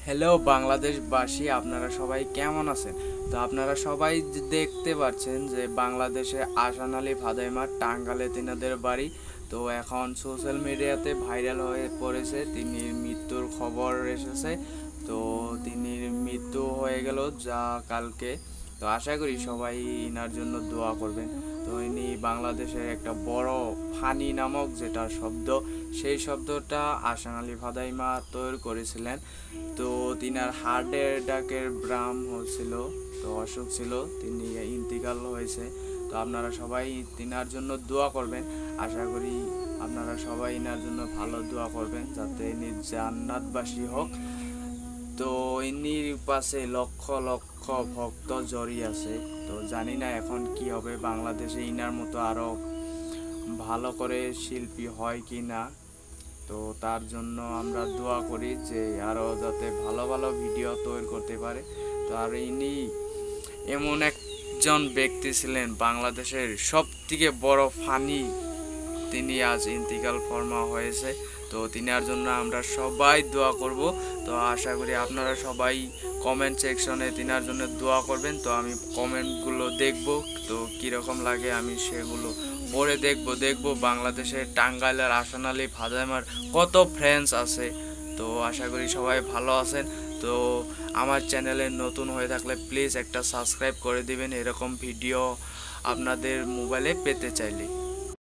Hello বাংলাদেশবাসী, আপনারা সবাই কেমন আছেন? তো আপনারা সবাই দেখতে পাচ্ছেন যে বাংলাদেশে আসান আলী ভাদাইমার টাঙ্গালে তিনাদের বাড়ি। তো এখন সোশ্যাল মিডিয়াতে ভাইরাল হয়ে পড়েছে, তিনি মৃত্যুর খবর এসেছে। তো তিনি মৃত্যু হয়ে গেল যা কালকে। তো আশা করি সবাই ইনার জন্য দোয়া করবেন। তো ইনি বাংলাদেশের একটা বড় ফানি নামক যেটা শব্দ, সেই শব্দটা আসান আলী ভাদাইমা তৈরি করেছিলেন। তো তিনার হার্টের ডাকের ব্রাম হচ্ছিল, তো অসুখ ছিল, তিনি ইন্তিকাল হয়েছে। তো আপনারা সবাই তিনার জন্য দোয়া করবেন। আশা করি আপনারা সবাই ইনার জন্য ভালো দোয়া করবেন যাতে ইনি জান্নাতবাসী হোক। তো ইনির পাশে লক্ষ লক্ষ ভক্ত জড়িয়ে আছে। তো জানি না এখন কি হবে, বাংলাদেশে ইনার মতো আরো ভালো করে শিল্পী হয় কি না। তো তার জন্য আমরা দোয়া করি যে আরও যাতে ভালো ভালো ভিডিও তৈরি করতে পারে। তো আর ইনি এমন একজন ব্যক্তি ছিলেন, বাংলাদেশের সব থেকে বড় ফানি, তিনি আজ ইন্তিকাল ফরমা হয়েছে। তো তিনার জন্য আমরা সবাই দোয়া করব। তো আশা করি আপনারা সবাই কমেন্ট সেকশনে তিনার জন্য দোয়া করবেন। তো আমি কমেন্টগুলো দেখব, তো কীরকম লাগে আমি সেগুলো পরে দেখব বাংলাদেশের টাঙ্গাইলের আসান আলী ভাদাইমার কত ফ্রেন্ডস আছে। তো আশা করি সবাই ভালো আছেন। তো আমার চ্যানেলে নতুন হয়ে থাকলে প্লিজ একটা সাবস্ক্রাইব করে দিবেন এরকম ভিডিও আপনাদের মোবাইলে পেতে চাইলে।